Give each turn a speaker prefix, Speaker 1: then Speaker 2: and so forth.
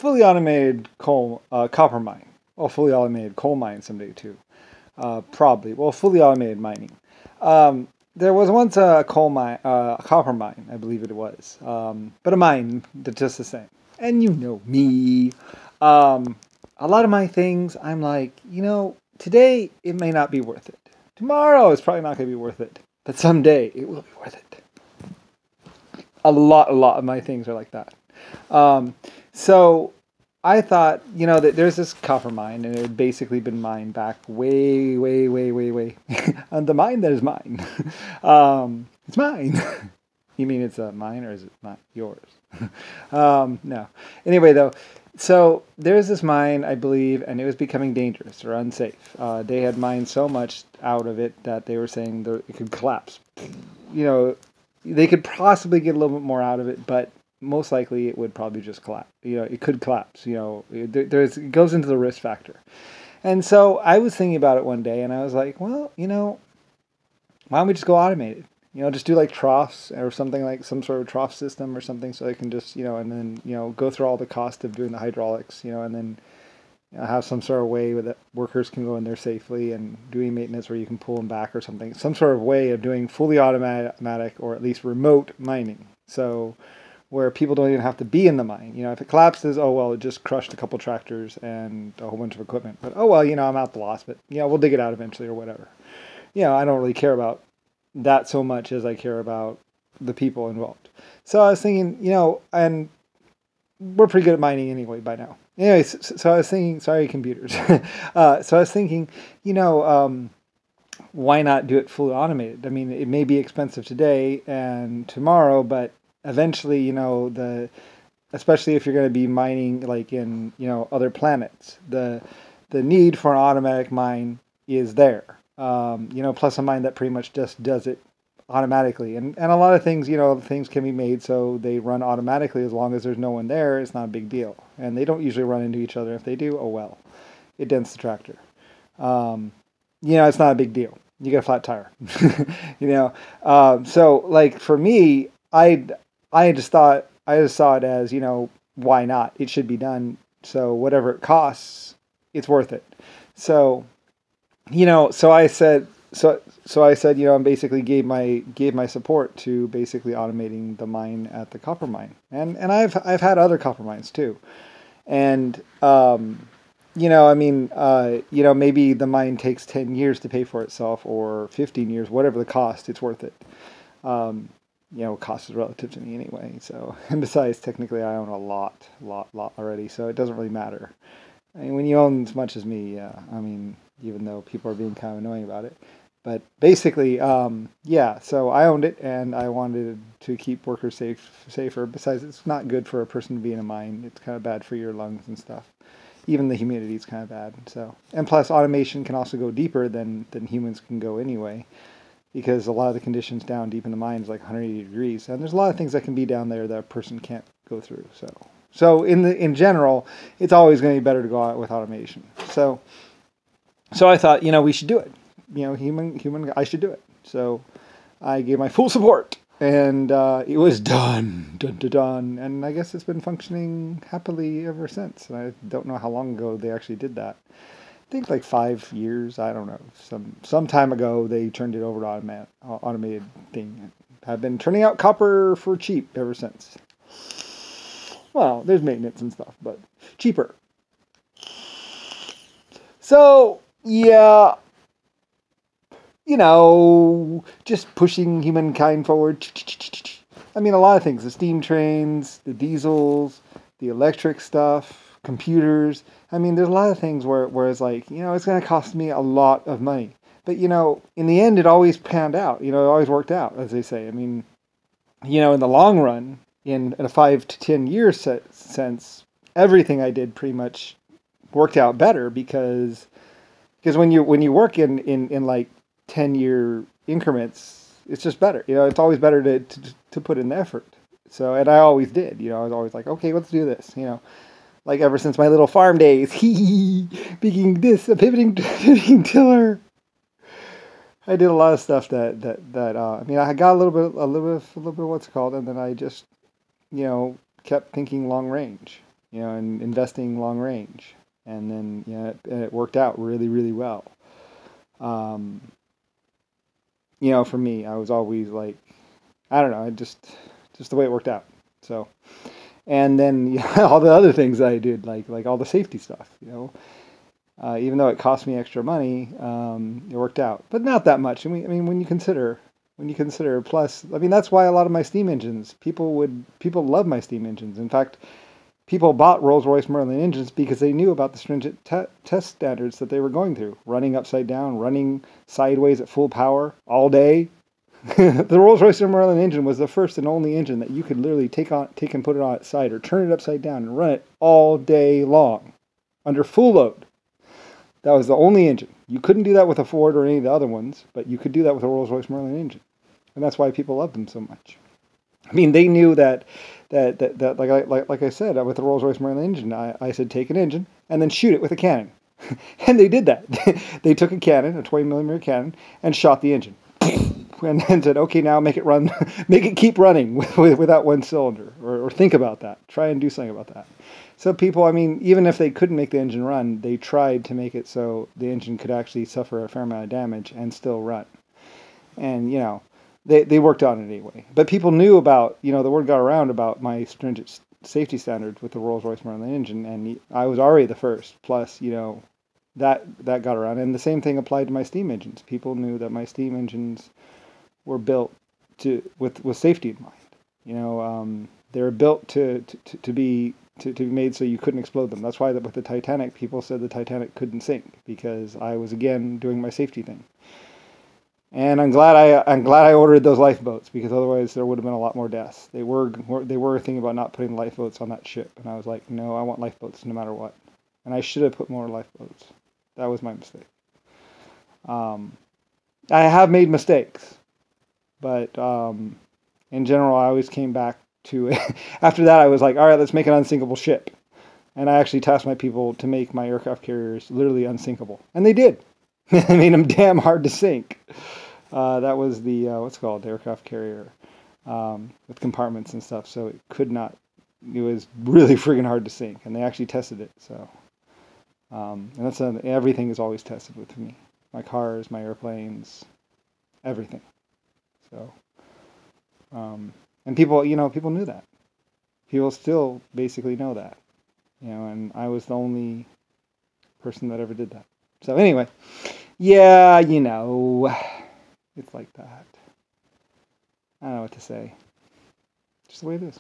Speaker 1: fully automated copper mine. Well, fully automated coal mine someday too. Probably. Well, fully automated mining. There was once a coal mine, a copper mine, I believe it was, but a mine that's just the same. And you know me. A lot of my things, I'm like, today it may not be worth it. Tomorrow it's probably not going to be worth it. But someday it will be worth it. A lot of my things are like that. So I thought, that there's this copper mine, and it had basically been mined back way, way, way, way, way. And the mine that is mine. It's mine. You mean it's mine, or is it not yours? No. Anyway, though, so there's this mine, I believe, and it was becoming dangerous or unsafe. They had mined so much out of it that they were saying it could collapse. They could possibly get a little bit more out of it, but most likely it would probably just collapse. It could collapse. It goes into the risk factor. And so I was thinking about it one day, and I was like, well, why don't we just go automated? Just do like troughs or something, like some sort of trough system or something, so they can just, and then, go through all the cost of doing the hydraulics, and then have some sort of way that workers can go in there safely and doing maintenance where you can pull them back or something. Some sort of way of doing fully automatic or at least remote mining. So where people don't even have to be in the mine. If it collapses, oh well, it just crushed a couple tractors and a whole bunch of equipment. But oh well, I'm out the loss, but we'll dig it out eventually or whatever. I don't really care about that so much as I care about the people involved. So I was thinking, and we're pretty good at mining anyway by now. Anyways, so I was thinking, sorry computers. So I was thinking, why not do it fully automated? I mean, it may be expensive today and tomorrow, but eventually, especially if you're going to be mining like in, other planets, the need for an automatic mine is there. Plus a mine that pretty much just does it automatically. And a lot of things, things can be made so they run automatically as long as there's no one there. It's not a big deal. And they don't usually run into each other. If they do, oh well. It dents the tractor. It's not a big deal. You get a flat tire. So like for me, I just saw it as, why not? It should be done. So whatever it costs, it's worth it. So so I said, and basically gave my support to basically automating the mine at the copper mine, and I've had other copper mines too, and maybe the mine takes 10 years to pay for itself or 15 years, whatever the cost, it's worth it. Cost is relative to me anyway. So, and besides, technically, I own a lot already, so it doesn't really matter. I mean, when you own as much as me, even though people are being kind of annoying about it. But basically, so I owned it, and I wanted to keep workers safer. Besides, it's not good for a person to be in a mine. It's kind of bad for your lungs and stuff. Even the humidity is kind of bad. So, and plus, automation can also go deeper than humans can go anyway, because a lot of the conditions down deep in the mine is like 180 degrees, and there's a lot of things that can be down there that a person can't go through. So in general, it's always going to be better to go out with automation. So I thought, we should do it. I should do it. So I gave my full support, and it was done. Done. And I guess it's been functioning happily ever since. And I don't know how long ago they actually did that. I think like 5 years. I don't know. Some time ago they turned it over to automated thing. Have been turning out copper for cheap ever since. Well, there's maintenance and stuff, but cheaper. So yeah, just pushing humankind forward. I mean, a lot of things, the steam trains, the diesels, the electric stuff, computers. I mean, there's a lot of things where it's like, it's going to cost me a lot of money. But, in the end, it always panned out. It always worked out, as they say. I mean, in the long run, in a 5 to 10 year sense, everything I did pretty much worked out better because when you work in like 10-year increments, it's just better. It's always better to put in the effort. So, and I always did. I was always like, okay, let's do this. Like ever since my little farm days, making this a pivoting tiller. I did a lot of stuff that I got a little bit of what's it called, and then I just kept thinking long range. and investing long range. And then, it worked out really, really well. Um, for me, I was always like, I don't know, just the way it worked out. So, and then all the other things that I did, like all the safety stuff, even though it cost me extra money, it worked out, but not that much. I mean, when you consider, plus, I mean, that's why a lot of my steam engines, people love my steam engines. In fact, people bought Rolls-Royce Merlin engines because they knew about the stringent test standards that they were going through, running upside down, running sideways at full power all day. The Rolls-Royce Merlin engine was the first and only engine that you could literally take and put it on its side or turn it upside down and run it all day long under full load. That was the only engine. You couldn't do that with a Ford or any of the other ones, but you could do that with a Rolls-Royce Merlin engine. And that's why people loved them so much. I mean, they knew that like I said, with the Rolls-Royce Merlin engine, I said take an engine and then shoot it with a cannon. And they did that. They took a cannon, a 20mm cannon, and shot the engine. And then said, okay, now make it run, make it keep running without one cylinder, or think about that. Try and do something about that. So people, I mean, even if they couldn't make the engine run, they tried to make it so the engine could actually suffer a fair amount of damage and still run. And, they worked on it anyway. But people knew about, the word got around about my stringent safety standards with the Rolls-Royce Merlin engine, and I was already the first. Plus, that got around. And the same thing applied to my steam engines. People knew that my steam engines were built with safety in mind. They were built to be made so you couldn't explode them. That's why with the Titanic, people said the Titanic couldn't sink, because I was again doing my safety thing. And I'm glad I ordered those lifeboats, because otherwise there would have been a lot more deaths. They were thinking about not putting lifeboats on that ship, and I was like, no, I want lifeboats no matter what. And I should have put more lifeboats. That was my mistake. I have made mistakes. But in general, I always came back to it. After that, I was like, all right, let's make an unsinkable ship. And I actually tasked my people to make my aircraft carriers literally unsinkable. And they did. I made them damn hard to sink. That was the, what's it called, the aircraft carrier with compartments and stuff. So it was really friggin' hard to sink. And they actually tested it. So, and everything is always tested with me. My cars, my airplanes, everything. So, and people knew that. People still basically know that, and I was the only person that ever did that. So anyway, yeah, it's like that. I don't know what to say. Just the way it is.